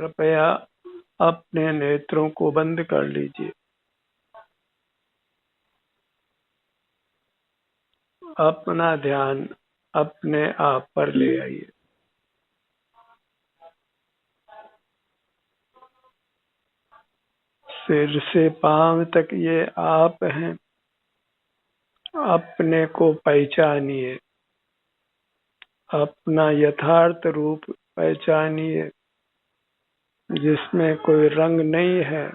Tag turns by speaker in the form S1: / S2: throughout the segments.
S1: कृपया अपने नेत्रों को बंद कर लीजिए। अपना ध्यान अपने आप पर ले आइए। सिर से पांव तक ये आप हैं। अपने को पहचानिए। अपना यथार्थ रूप पहचानिए, जिसमें कोई रंग नहीं है,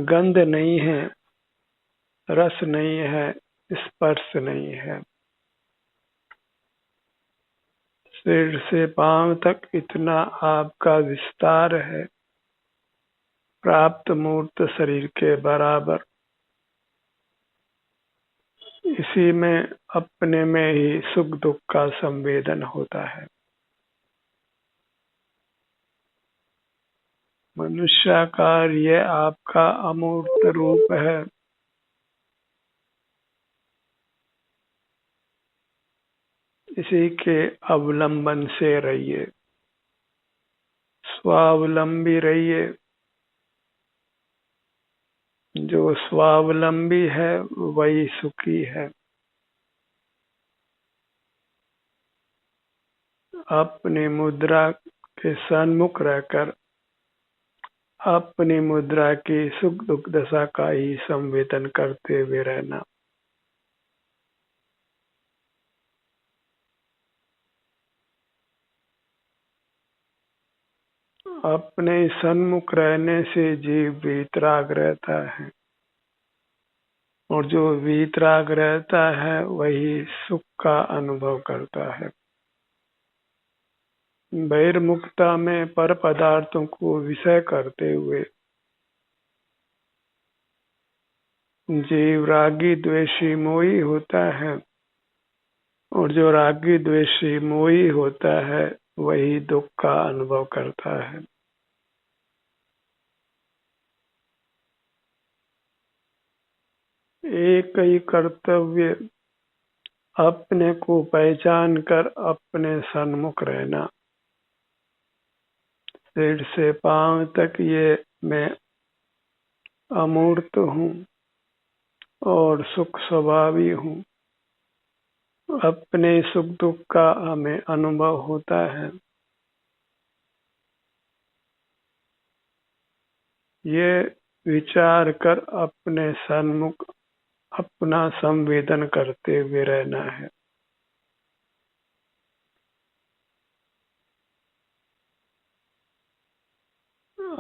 S1: गंध नहीं है, रस नहीं है, स्पर्श नहीं है। सिर से पांव तक इतना आपका विस्तार है, प्राप्त मूर्त शरीर के बराबर। इसी में अपने में ही सुख दुख का संवेदन होता है। मनुष्याकार ये आपका अमूर्त रूप है। इसी के अवलंबन से रहिए, स्वावलंबी रहिए। जो स्वावलंबी है वही सुखी है। अपनी मुद्रा के सन्मुख रहकर अपनी मुद्रा की सुख दुख दशा का ही संवेदन करते हुए रहना। अपने सन्मुख रहने से जीव वीतराग रहता है, और जो वीतराग रहता है वही सुख का अनुभव करता है। बहिर्मुखता में पर पदार्थों को विषय करते हुए जीव रागी द्वेषी मोही होता है, और जो रागी द्वेषी मोही होता है वही दुख का अनुभव करता है। एक ही कर्तव्य अपने को पहचान कर अपने सन्मुख रहना। सिर से पांव तक ये मैं अमूर्त हूँ और सुख स्वभावी हूँ। अपने सुख दुख का हमें अनुभव होता है। ये विचार कर अपने सन्मुख अपना संवेदन करते हुए रहना है।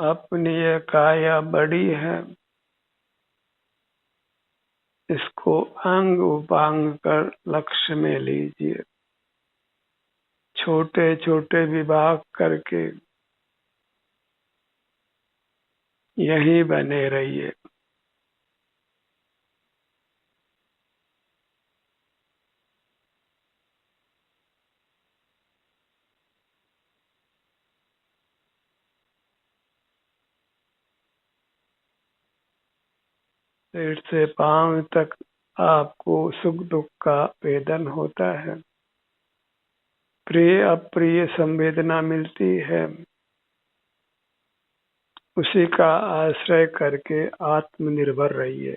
S1: अपनी ये काया बड़ी है, इसको अंग उपांग कर लक्ष्य में लीजिए। छोटे छोटे विभाग करके यहीं बने रहिए। सिर से पांव तक आपको सुख दुख का वेदन होता है। प्रिय अप्रिय संवेदना मिलती है, उसी का आश्रय करके आत्मनिर्भर रहिए।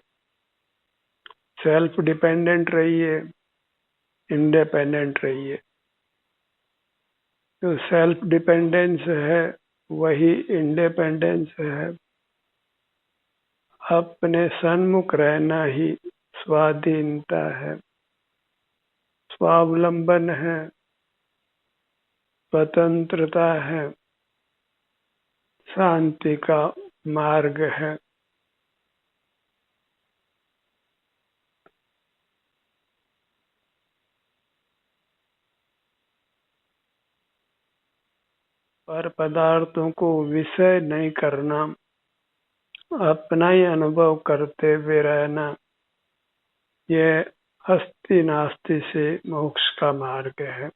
S1: सेल्फ डिपेंडेंट रहिए, इंडिपेंडेंट रहिए। जो सेल्फ डिपेंडेंस है वही इंडिपेंडेंस है। अपने सन्मुख रहना ही स्वाधीनता है, स्वावलंबन है, स्वतंत्रता है, शांति का मार्ग है। पर पदार्थों को विषय नहीं करना, अपना ही अनुभव करते हुए रहना, यह अस्ति नास्ति से मोक्ष का मार्ग है।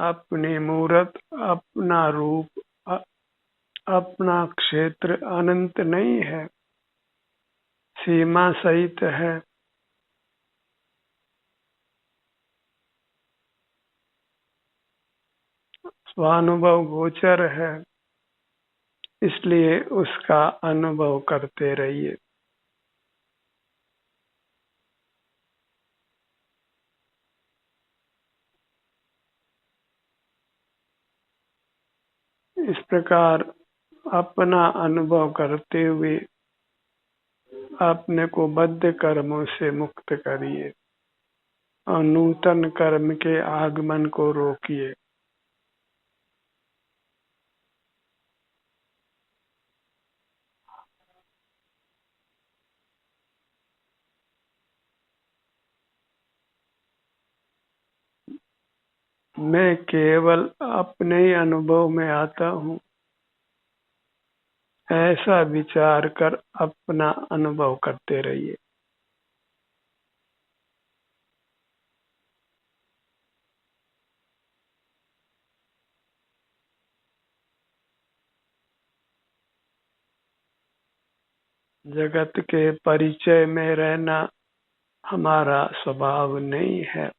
S1: अपनी मूरत, अपना रूप अपना क्षेत्र अनंत नहीं है, सीमा सहित है। स्वानुभव गोचर है, इसलिए उसका अनुभव करते रहिए। इस प्रकार अपना अनुभव करते हुए अपने को बद्ध कर्मों से मुक्त करिए और नूतन कर्म के आगमन को रोकिए। मैं केवल अपने ही अनुभव में आता हूँ, ऐसा विचार कर अपना अनुभव करते रहिए। जगत के परिचय में रहना हमारा स्वभाव नहीं है।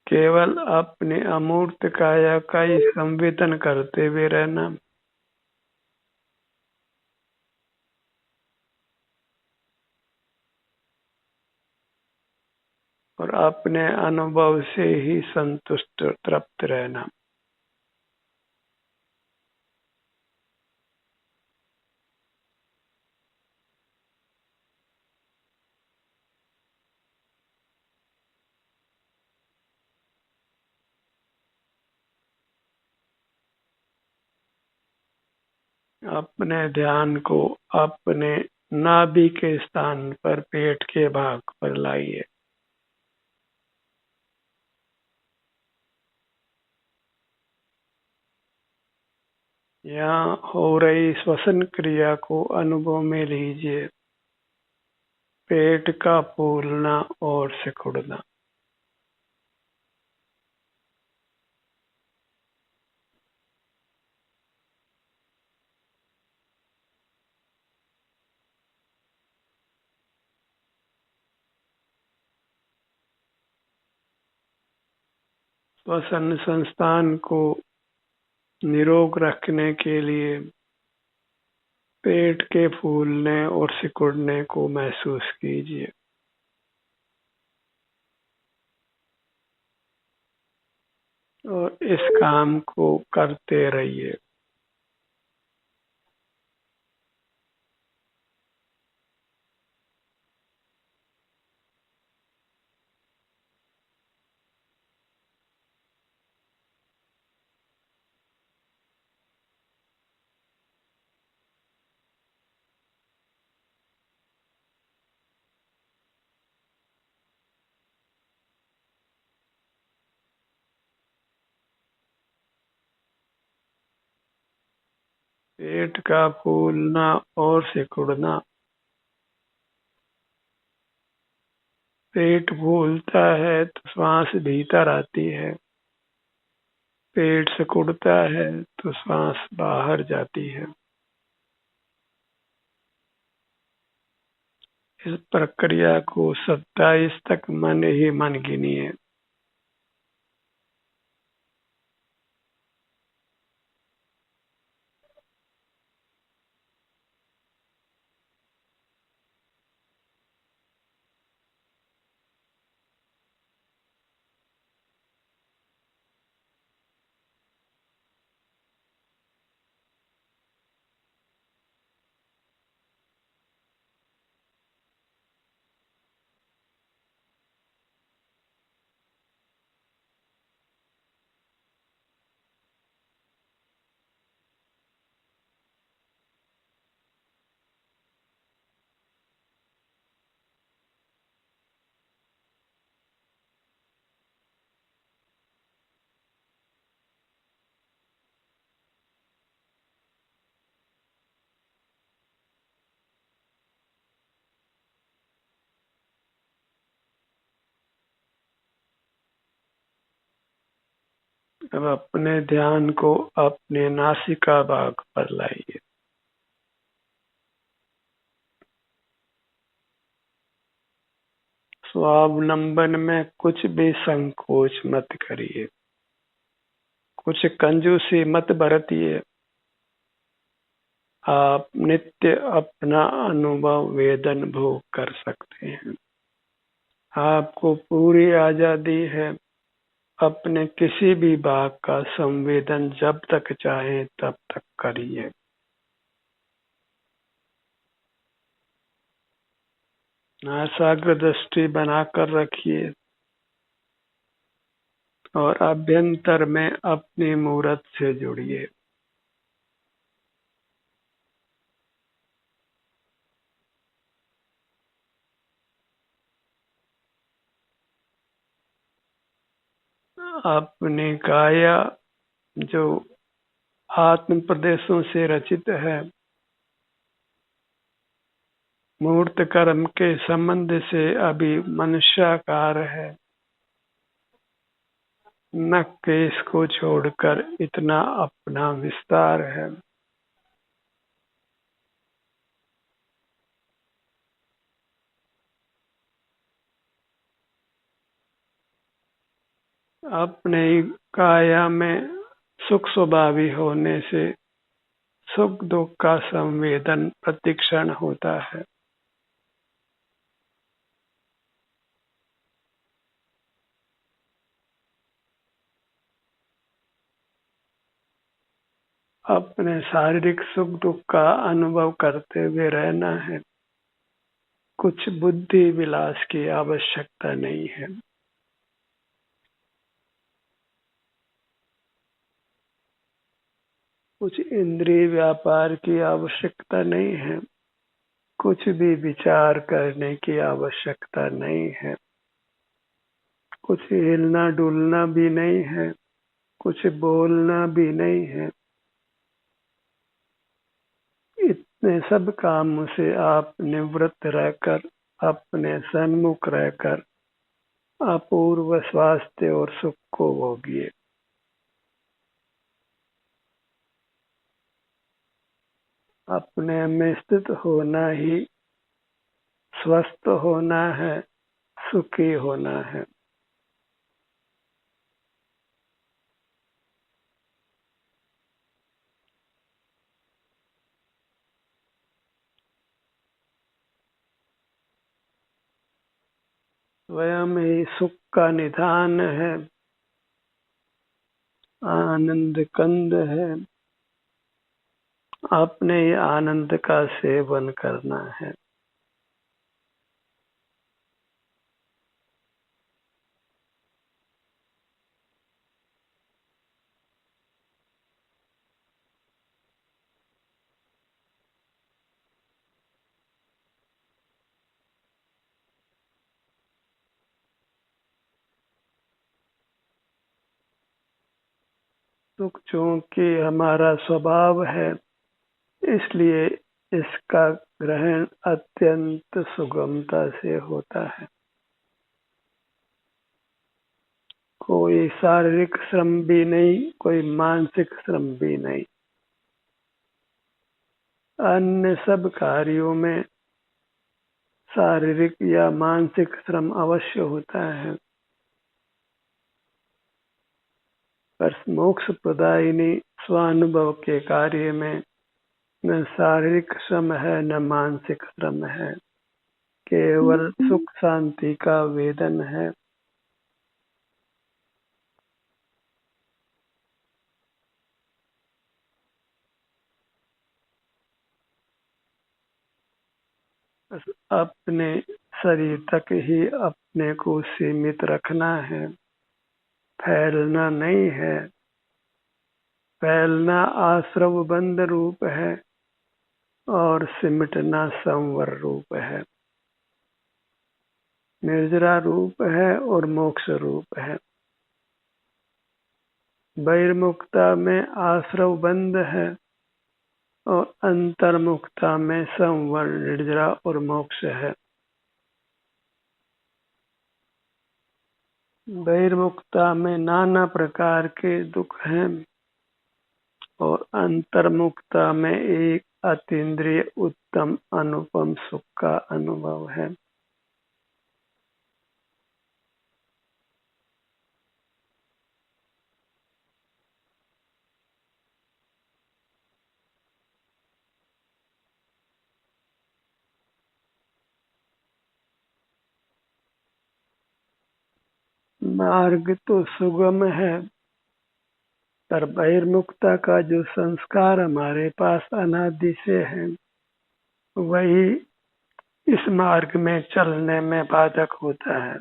S1: केवल अपने अमूर्त काया का ही संवेदन करते हुए रहना और अपने अनुभव से ही संतुष्ट तृप्त रहना। अपने ध्यान को अपने नाभि के स्थान पर पेट के भाग पर लाइए। यहाँ हो रही श्वसन क्रिया को अनुभव में लीजिए। पेट का फूलना और सिकुड़ना। श्वसन संस्थान को निरोग रखने के लिए पेट के फूलने और सिकुड़ने को महसूस कीजिए। और इस काम को करते रहिए। पेट का फूलना और सिकुड़ना। पेट फूलता है तो श्वास भीतर आती है, पेट सिकुड़ता है तो श्वास बाहर जाती है। इस प्रक्रिया को 27 तक मन ही मन गिनिए। अब अपने ध्यान को अपने नासिका भाग पर लाइए। स्वावलंबन में कुछ भी संकोच मत करिए, कुछ कंजूसी मत बरतिए। आप नित्य अपना अनुभव वेदन भोग कर सकते हैं। आपको पूरी आजादी है अपने किसी भी भाग का संवेदन जब तक चाहे तब तक करिए। नासाग्र दृष्टि बनाकर रखिए और अभ्यंतर में अपनी मूर्त से जुड़िए। अपनी काया जो आत्म प्रदेशों से रचित है, मूर्त कर्म के संबंध से अभी मनुष्याकार है। नख केश को छोड़कर इतना अपना विस्तार है। अपने काया में सुख स्वभावी होने से सुख दुख का संवेदन प्रतिक्षण होता है। अपने शारीरिक सुख दुख का अनुभव करते हुए रहना है। कुछ बुद्धि विलास की आवश्यकता नहीं है। कुछ इंद्रिय व्यापार की आवश्यकता नहीं है। कुछ भी विचार करने की आवश्यकता नहीं है। कुछ हिलना डुलना भी नहीं है। कुछ बोलना भी नहीं है। इतने सब कामों से आप निवृत्त रहकर अपने सन्मुख रहकर अपूर्व स्वास्थ्य और सुख को भोगिए। अपने में स्थित होना ही स्वस्थ होना है, सुखी होना है। स्वयं ही सुख का निधान है, आनंद कंद है। अपने ही आनंद का सेवन करना है। सुख चूंकि हमारा स्वभाव है, इसलिए इसका ग्रहण अत्यंत सुगमता से होता है। कोई शारीरिक श्रम भी नहीं, कोई मानसिक श्रम भी नहीं। अन्य सब कार्यों में शारीरिक या मानसिक श्रम अवश्य होता है, पर मोक्ष प्रदायिनी स्वानुभव के कार्य में न शारीरिक श्रम है न मानसिक श्रम है। केवल सुख शांति का वेदन है। अपने शरीर तक ही अपने को सीमित रखना है, फैलना नहीं है। फैलना आश्रव बंद रूप है और सिमटना संवर रूप है। निर्जरा रूप है और मोक्ष रूप है। बहिर्मुखता में आश्रव बंद है और अंतर्मुखता में संवर, निर्जरा और मोक्ष है। बहिर्मुखता में नाना प्रकार के दुख हैं और अंतर्मुखता में एक अतीन्द्रिय उत्तम अनुपम सुख का अनुभव है। मार्ग तो सुगम है, पर बहिर्मुखता का जो संस्कार हमारे पास अनादि से है, वही इस मार्ग में चलने में बाधक होता है।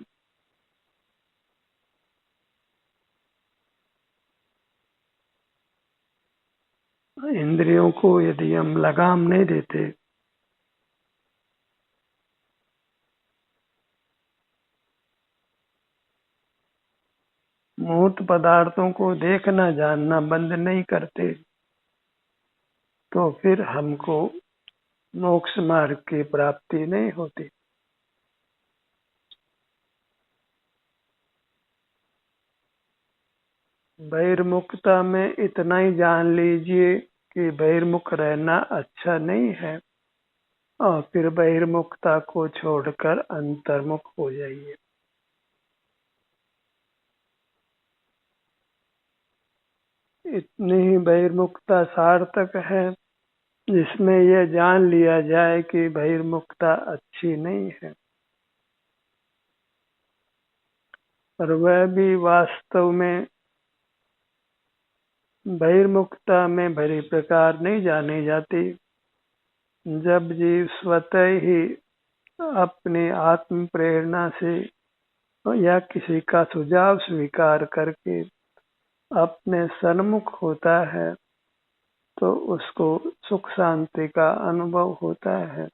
S1: इंद्रियों को यदि हम लगाम नहीं देते, मूर्त पदार्थों को देखना जानना बंद नहीं करते, तो फिर हमको मोक्ष मार्ग की प्राप्ति नहीं होती। बहिर्मुखता में इतना ही जान लीजिए कि बहिर्मुख रहना अच्छा नहीं है, और फिर बहिर्मुखता को छोड़कर अंतर्मुख हो जाइए। इतनी ही बहिर्मुखता सार्थक है जिसमें यह जान लिया जाए कि बहिर्मुखता अच्छी नहीं है, और वह भी वास्तव में बहिर्मुखता में भली प्रकार नहीं जानी जाती। जब जीव स्वतः ही अपनी आत्म प्रेरणा से या किसी का सुझाव स्वीकार करके अपने सन्मुख होता है, तो उसको सुख शांति का अनुभव होता है,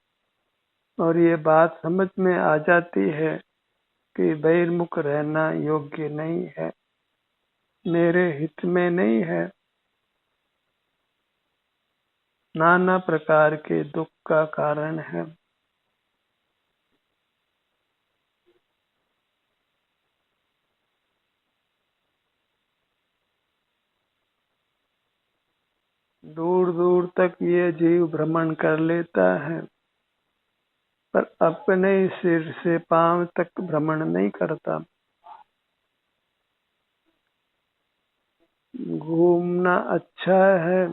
S1: और ये बात समझ में आ जाती है कि बहिर्मुख रहना योग्य नहीं है, मेरे हित में नहीं है, नाना प्रकार के दुख का कारण है। दूर दूर तक ये जीव भ्रमण कर लेता है, पर अपने सिर से पांव तक भ्रमण नहीं करता। घूमना अच्छा है,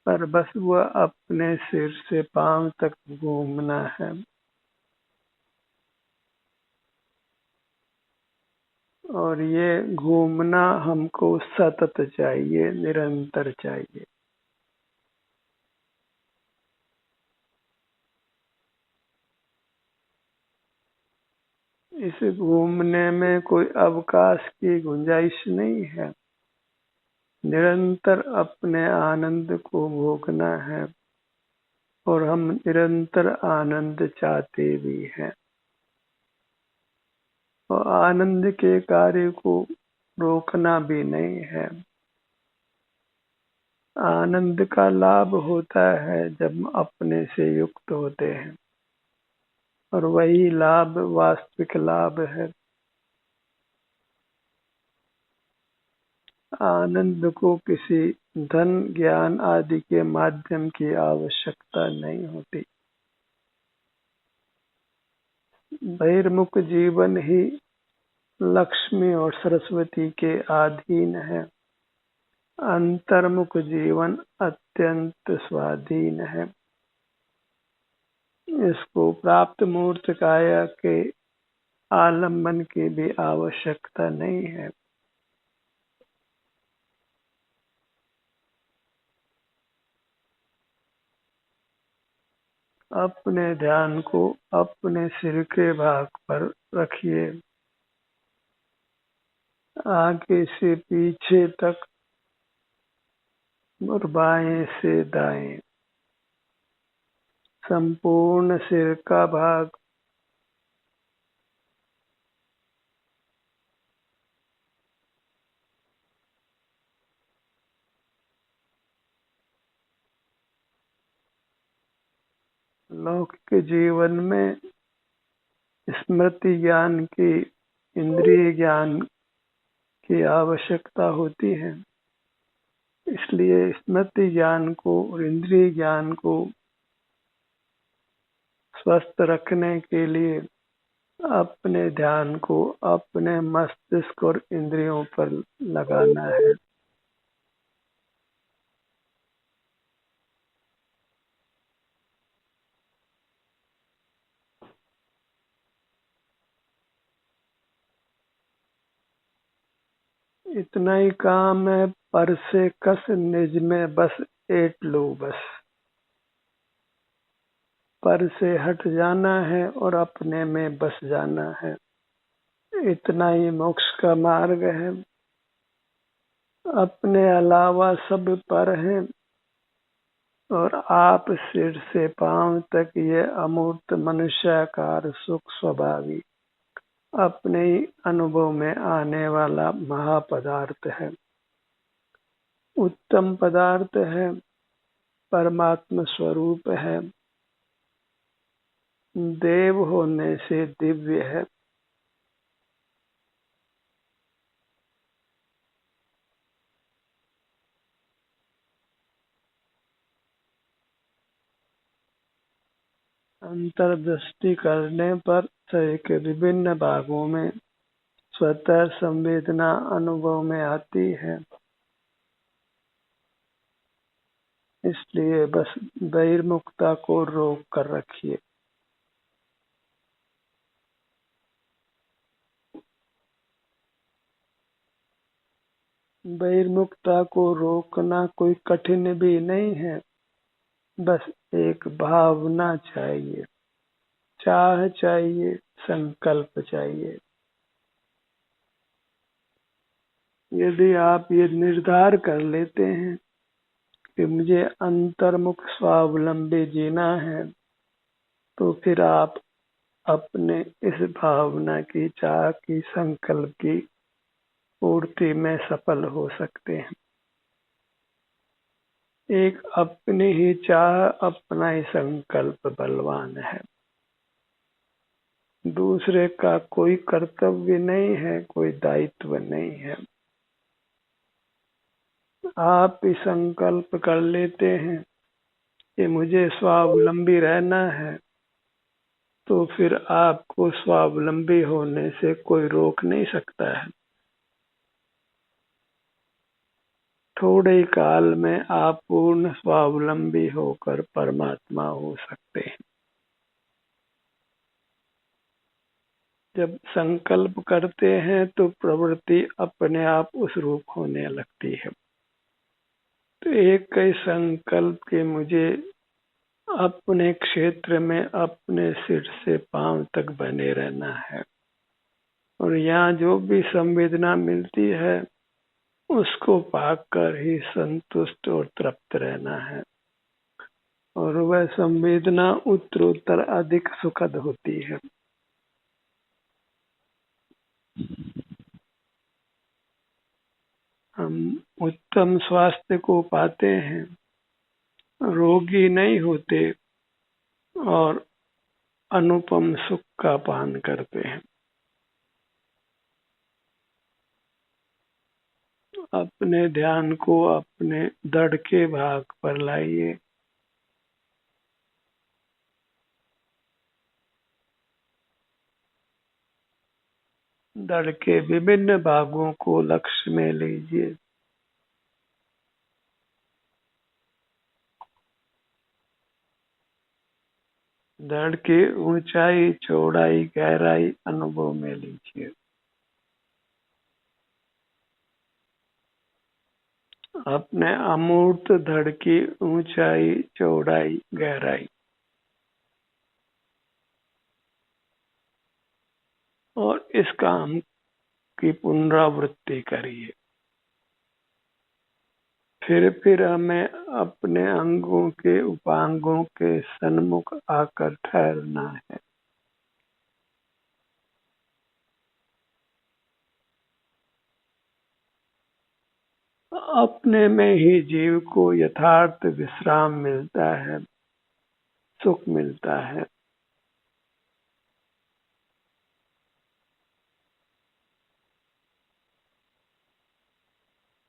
S1: पर बस वह अपने सिर से पांव तक घूमना है, और ये घूमना हमको सतत चाहिए, निरंतर चाहिए। इस घूमने में कोई अवकाश की गुंजाइश नहीं है, निरंतर अपने आनंद को भोगना है, और हम निरंतर आनंद चाहते भी हैं, और आनंद के कार्य को रोकना भी नहीं है। आनंद का लाभ होता है जब हम अपने से युक्त होते हैं, और वही लाभ वास्तविक लाभ है। आनंद को किसी धन ज्ञान आदि के माध्यम की आवश्यकता नहीं होती। बहिर्मुख जीवन ही लक्ष्मी और सरस्वती के अधीन है, अंतर्मुख जीवन अत्यंत स्वाधीन है। इसको प्राप्त मूर्त काया के आलम्बन की भी आवश्यकता नहीं है। अपने ध्यान को अपने सिर के भाग पर रखिए, आगे से पीछे तक और बाएं से दाएं, संपूर्ण सिर का भाग लौकिक जीवन में स्मृति ज्ञान की इंद्रिय ज्ञान की आवश्यकता होती है। इसलिए स्मृति ज्ञान को और इंद्रिय ज्ञान को स्वस्थ रखने के लिए अपने ध्यान को अपने मस्तिष्क और इंद्रियों पर लगाना है। इतना ही काम है, पर से कस निज में बस एट लो बस। पर से हट जाना है और अपने में बस जाना है। इतना ही मोक्ष का मार्ग है। अपने अलावा सब पर है और आप सिर से पांव तक ये अमूर्त मनुष्याकार सुख स्वभावी अपने ही अनुभव में आने वाला महापदार्थ है, उत्तम पदार्थ है, परमात्मा स्वरूप है, देव होने से दिव्य है। अंतर्दृष्टि करने पर शरीर के विभिन्न भागों में स्वतः संवेदना अनुभव में आती है। इसलिए बस बहिर्मुखता को रोक कर रखिए। बहिर्मुखता को रोकना कोई कठिन भी नहीं है, बस एक भावना चाहिए, चाह चाहिए, संकल्प चाहिए। यदि आप ये निर्धार कर लेते हैं कि मुझे अंतर्मुख स्वावलंबी जीना है, तो फिर आप अपने इस भावना की, चाह की, संकल्प की पूर्ति में सफल हो सकते हैं। एक अपनी ही चाह, अपना ही संकल्प बलवान है। दूसरे का कोई कर्तव्य नहीं है, कोई दायित्व नहीं है। आप ही संकल्प कर लेते हैं कि मुझे स्वावलंबी रहना है, तो फिर आपको स्वावलंबी होने से कोई रोक नहीं सकता है। थोड़े ही काल में आप पूर्ण स्वावलंबी होकर परमात्मा हो सकते हैं। जब संकल्प करते हैं तो प्रवृत्ति अपने आप उस रूप होने लगती है। तो एक कई संकल्प के मुझे अपने क्षेत्र में अपने सिर से पांव तक बने रहना है, और यहाँ जो भी संवेदना मिलती है उसको पाकर ही संतुष्ट और तृप्त रहना है, और वह संवेदना उत्तरोत्तर अधिक सुखद होती है। हम उत्तम स्वास्थ्य को पाते हैं, रोगी नहीं होते और अनुपम सुख का पान करते हैं। अपने ध्यान को अपने धड़ के भाग पर लाइए। धड़ के विभिन्न भागों को लक्ष्य में लीजिए। धड़ की ऊंचाई, चौड़ाई, गहराई अनुभव में लीजिए। अपने अमूर्त धड़ की ऊंचाई, चौड़ाई, गहराई, और इस काम की पुनरावृत्ति करिए। फिर हमें अपने अंगों के, उपांगों के सन्मुख आकर ठहरना है। अपने में ही जीव को यथार्थ विश्राम मिलता है, सुख मिलता है।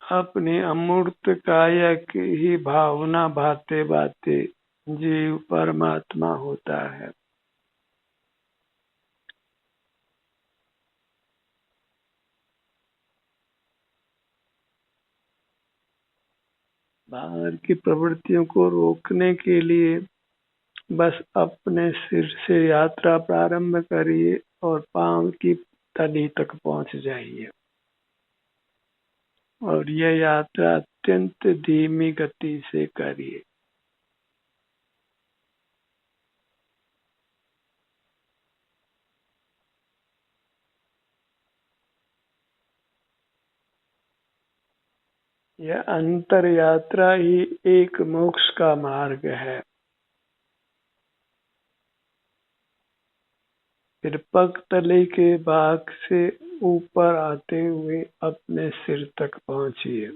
S1: अपनी अमूर्त काया की ही भावना भाते भाते जीव परमात्मा होता है। बाहर की प्रवृत्तियों को रोकने के लिए बस अपने सिर से यात्रा प्रारंभ करिए और पांव की तली तक पहुंच जाइए। और यह यात्रा अत्यंत धीमी गति से करिए। यह अंतर यात्रा ही एक मोक्ष का मार्ग है। फिर पग तले के भाग से ऊपर आते हुए अपने सिर तक पहुंचिए।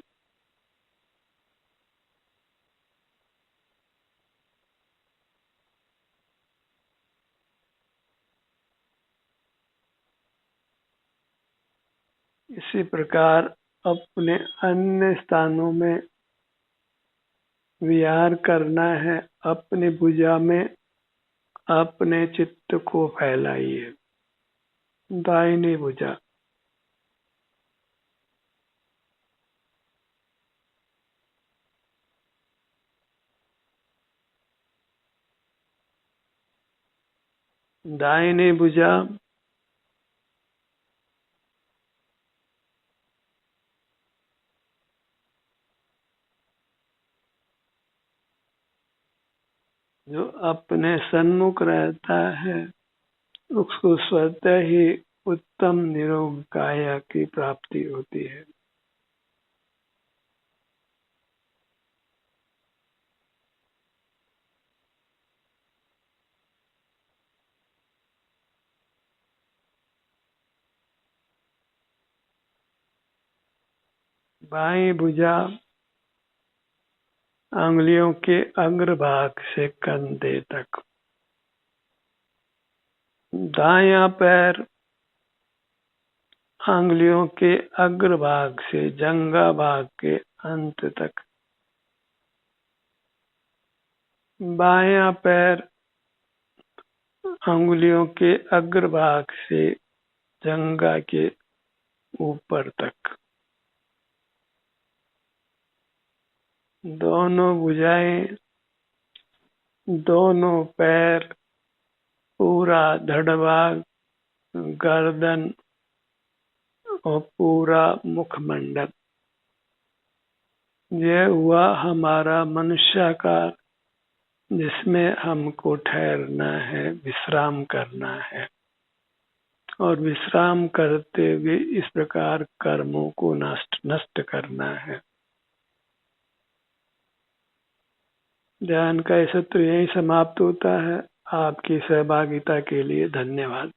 S1: इसी प्रकार अपने अन्य स्थानों में विहार करना है। अपने भुजा में अपने चित्त को फैलाइए। दाहिनी भुजा, दाहिनी भुजा, जो अपने सन्मुख रहता है उसको स्वतः ही उत्तम निरोग काया की प्राप्ति होती है। बाईं भुजा अंगुलियों के अग्रभाग से कंधे तक। दायां पैर अंगुलियों के अग्रभाग से जंघा भाग के अंत तक। बायां पैर अंगुलियों के अग्रभाग से जंघा के ऊपर तक। दोनों भुजाएं, दोनों पैर, पूरा धड़ भाग, गर्दन और पूरा मुखमंडल। यह हुआ हमारा मनुष्याकार, जिसमें हमको ठहरना है, विश्राम करना है और विश्राम करते हुए इस प्रकार कर्मों को नष्ट करना है। ध्यान का सत्र यही समाप्त होता है। आपकी सहभागिता के लिए धन्यवाद।